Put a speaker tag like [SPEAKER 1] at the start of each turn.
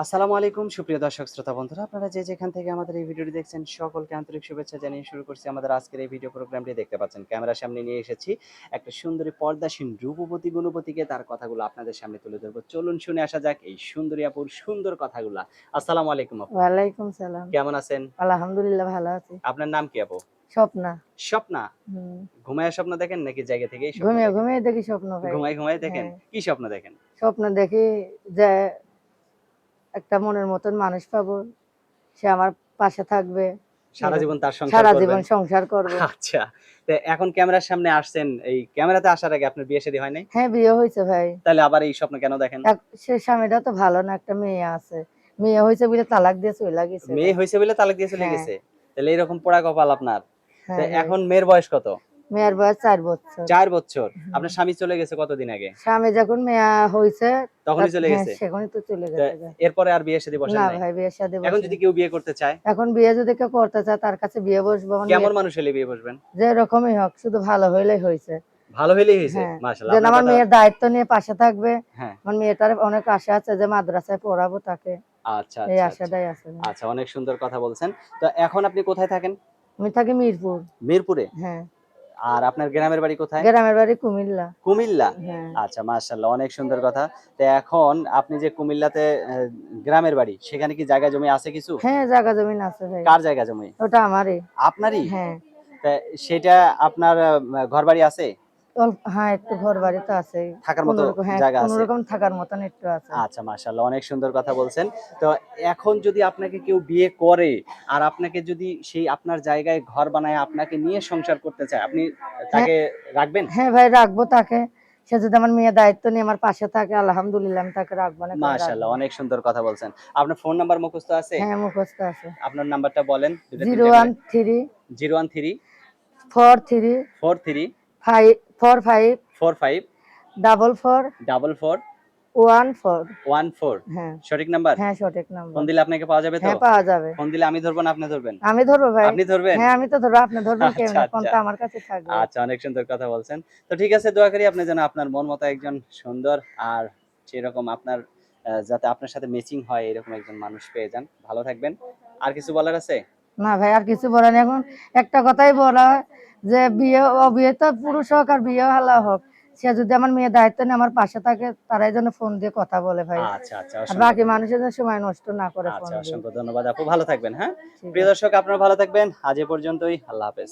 [SPEAKER 1] আসসালামু আলাইকুম সুপ্রিয় দর্শক শ্রোতা বন্ধুরা, আপনারা যে যেখান থেকে আমাদের এই ভিডিওটি দেখছেন সকলকে আন্তরিক শুভেচ্ছা জানিয়ে শুরু করছি আমাদের আজকের এই ভিডিও প্রোগ্রামটি। দেখতে পাচ্ছেন ক্যামেরার সামনে নিয়ে এসেছি একটা সুন্দরী পর্দাসীন রূপবতী গুণবতীকে, তার কথাগুলো আপনাদের সামনে তুলে ধরবো। চলুন শুনে আসা যাক এই সুন্দরী আপুর সুন্দর কথাগুলা। আসসালামু আলাইকুম আপু,
[SPEAKER 2] ওয়ালাইকুম সালাম।
[SPEAKER 1] কেমন আছেন?
[SPEAKER 2] আলহামদুলিল্লাহ ভালো আছি।
[SPEAKER 1] আপনার নাম কি আপু?
[SPEAKER 2] স্বপ্না।
[SPEAKER 1] স্বপ্না।
[SPEAKER 2] হুম।
[SPEAKER 1] ঘুমায় স্বপ্ন দেখেন নাকি জায়গা থেকেই স্বপ্ন
[SPEAKER 2] ঘুমিয়ে
[SPEAKER 1] দেখেন?
[SPEAKER 2] ঘুমিয়ে দেখি স্বপ্ন ভাই।
[SPEAKER 1] ঘুমায় ঘুমায় দেখেন?
[SPEAKER 2] হ্যাঁ,
[SPEAKER 1] কি স্বপ্ন দেখেন?
[SPEAKER 2] স্বপ্ন দেখি যে একটা মনের মতন মানুষ পাবো, সে আমার পাশে থাকবে,
[SPEAKER 1] সারা জীবন
[SPEAKER 2] এরকম
[SPEAKER 1] তার সংসার
[SPEAKER 2] সারা
[SPEAKER 1] করবেন?
[SPEAKER 2] জীবন সংসার করব।
[SPEAKER 1] আচ্ছা। তো এখন ক্যামেরার সামনে আসছেন, এই ক্যামেরাতে আসার আগে আপনার বিয়ে শাদী হয় নাই?
[SPEAKER 2] হ্যাঁ, বিয়ে হয়েছে ভাই।
[SPEAKER 1] তাহলে আবার এই স্বপ্ন কেন দেখেন?
[SPEAKER 2] সে স্বামীটা তো ভালো না, একটা মেয়ে আছে। মেয়ে হয়েছে বলে তালাক দিয়ে চলে গেছে
[SPEAKER 1] মেয়ে
[SPEAKER 2] ভাই।
[SPEAKER 1] হইছে বলে তালাক দিয়ে চলে
[SPEAKER 2] হ্যাঁ,
[SPEAKER 1] গেছে? তাহলে এরকম পোড়া কপাল আপনার। তো
[SPEAKER 2] হ্যাঁ ভাই।
[SPEAKER 1] এখন মেয়ের বয়স কত?
[SPEAKER 2] মেয়ের বয়স ৪ বছর।
[SPEAKER 1] ৪ বছর।
[SPEAKER 2] হুম।
[SPEAKER 1] আপনার স্বামী চলে গেছে কতদিন আগে?
[SPEAKER 2] স্বামী যখন মেয়ে হয়েছে,
[SPEAKER 1] তখনই চলে
[SPEAKER 2] হ্যাঁ
[SPEAKER 1] গেছে?
[SPEAKER 2] সেখানেই তো চলে
[SPEAKER 1] তো
[SPEAKER 2] গেছে গা।
[SPEAKER 1] এরপরে আর বিয়ে শাদী বসেন
[SPEAKER 2] না
[SPEAKER 1] নাই?
[SPEAKER 2] ভাই, বিয়ে শাদী
[SPEAKER 1] এখন
[SPEAKER 2] বসে।
[SPEAKER 1] যদি কেউ বিয়ে করতে চায়,
[SPEAKER 2] এখন বিয়ে যদি কেউ করতে চায় তার কাছে বিয়ে বসবো। আমার
[SPEAKER 1] কেমন
[SPEAKER 2] মেয়ে
[SPEAKER 1] মানুষ হলে বিয়ে বসবেন?
[SPEAKER 2] যে রকমই হোক, শুধু ভালো হইলেই হয়েছে।
[SPEAKER 1] ভালো হইলেই হইছে?
[SPEAKER 2] হ্যাঁ,
[SPEAKER 1] মাশাআল্লাহ,
[SPEAKER 2] যেন
[SPEAKER 1] আপনার
[SPEAKER 2] আমার
[SPEAKER 1] কথা।
[SPEAKER 2] মেয়ের দায়িত্ব নিয়ে পাশে থাকবে।
[SPEAKER 1] হ্যাঁ।
[SPEAKER 2] আমার মেয়েটার অনেক আশা আছে যে মাদ্রাসায় পড়াবো তাকে।
[SPEAKER 1] আচ্ছা,
[SPEAKER 2] এই
[SPEAKER 1] আচ্ছা, আচ্ছা।
[SPEAKER 2] আশাটাই আছে ভাই।
[SPEAKER 1] আচ্ছা, অনেক সুন্দর কথা বলছেন। তো এখন আপনি কোথায় থাকেন?
[SPEAKER 2] আমি থাকি মিরপুর।
[SPEAKER 1] মিরপুরে?
[SPEAKER 2] হ্যাঁ,
[SPEAKER 1] আর আপনার গ্রামের বাড়ি কোথায়?
[SPEAKER 2] গ্রামের বাড়ি কুমিল্লা।
[SPEAKER 1] কুমিল্লা?
[SPEAKER 2] হ্যাঁ,
[SPEAKER 1] আচ্ছা, মাশাআল্লাহ, অনেক সুন্দর কথা। তো এখন আপনি যে কুমিল্লাতে গ্রামের বাড়ি, সেখানে কি জায়গা জমি আছে কিছু?
[SPEAKER 2] হ্যাঁ জায়গা জমিন আছে ভাই।
[SPEAKER 1] কার জায়গা জমি?
[SPEAKER 2] ওটা আমারই।
[SPEAKER 1] আপনারই?
[SPEAKER 2] হ্যাঁ,
[SPEAKER 1] তা সেটা আপনার ঘরবাড়ি আছে?
[SPEAKER 2] হ্যাঁ একটু ঘর বাড়ি তো আছে।
[SPEAKER 1] থাকার মতো
[SPEAKER 2] কোনরকম, হ্যাঁ
[SPEAKER 1] জায়গা আছে?
[SPEAKER 2] কোনরকম থাকার মতন একটু আছে।
[SPEAKER 1] আচ্ছা, মাশাআল্লাহ, অনেক সুন্দর কথা বলছেন। তো এখন যদি আপনাকে কেউ বিয়ে করে আর আপনাকে যদি সেই আপনার জায়গায় ঘর বানায় আপনাকে নিয়ে সংসার করতে চায়, আপনি
[SPEAKER 2] হ্যাঁ,
[SPEAKER 1] তাকে রাখবেন?
[SPEAKER 2] হ্যাঁ ভাই রাখবো তাকে। সে যদি আমার মেয়ের দায়িত্ব নিয়ে আমার পাশে থাকে, আলহামদুলিল্লাহ আমি তাকে রাখবো না, কেন রাখবো
[SPEAKER 1] মাশাআল্লাহ,
[SPEAKER 2] না।
[SPEAKER 1] অনেক সুন্দর কথা বলছেন। আপনার ফোন নাম্বার মুখস্থ আছে?
[SPEAKER 2] হ্যাঁ মুখস্থ আছে।
[SPEAKER 1] আপনার নাম্বারটা বলেন ২ টা ৩ টা করে।
[SPEAKER 2] 013
[SPEAKER 1] 013
[SPEAKER 2] 43
[SPEAKER 1] 43
[SPEAKER 2] 5 45
[SPEAKER 1] 45
[SPEAKER 2] 44
[SPEAKER 1] 44
[SPEAKER 2] 14।
[SPEAKER 1] 14।
[SPEAKER 2] হ্যাঁ,
[SPEAKER 1] সঠিক নাম্বার?
[SPEAKER 2] হ্যাঁ সঠিক
[SPEAKER 1] ফোন
[SPEAKER 2] নাম্বার।
[SPEAKER 1] দিলে আপনাকে পাওয়া যাবে তো?
[SPEAKER 2] হ্যাঁ পাওয়া যাবে।
[SPEAKER 1] ফোন দিলে আমি ধরবো না আপনি ধরবেন?
[SPEAKER 2] আমি ধরবো ভাই।
[SPEAKER 1] আপনি ধরবেন?
[SPEAKER 2] হ্যাঁ আমি তো ধরবো, আপনি ধরবেন
[SPEAKER 1] আচ্ছা,
[SPEAKER 2] কেমনে? ফোন
[SPEAKER 1] আচ্ছা।
[SPEAKER 2] তো আমার কাছে থাকবে।
[SPEAKER 1] আচ্ছা, অনেক সুন্দর কথা বলছেন। তো ঠিক আছে, দোয়া করি আপনি যেন আপনার মন মতো একজন সুন্দর আর সেরকম আপনার যাতে আপনার সাথে ম্যাচিং হয় এরকম একজন মানুষ পেয়ে যান। ভালো থাকবেন। আর কিছু বলার আছে?
[SPEAKER 2] না ভাই আর কিছু বলার নেই। এখন একটা কথাই বলা হয় যে বিয়ে অবিবাহিত পুরুষ হোক আর বিয়ে হালা হোক, সে যদি আমার মেয়ের দায়িত্ব নিয়ে আমার পাশে থাকে, তারাই যেন ফোন দিয়ে কথা বলে ভাই।
[SPEAKER 1] আচ্ছা, আচ্ছা,
[SPEAKER 2] আর
[SPEAKER 1] অসংখ্য
[SPEAKER 2] বাকি
[SPEAKER 1] ধন্যবাদ।
[SPEAKER 2] মানুষের যেন সময় নষ্ট না করে ফোন
[SPEAKER 1] আচ্ছা,
[SPEAKER 2] দিয়ে।
[SPEAKER 1] অসংখ্য ধন্যবাদ আপু। ভালো থাকবেন, হ্যাঁ?
[SPEAKER 2] ঠিক
[SPEAKER 1] প্রিয়
[SPEAKER 2] আছে।
[SPEAKER 1] দর্শক, আপনারা ভালো থাকবেন। আজ এ পর্যন্তই। আল্লাহ হাফেজ।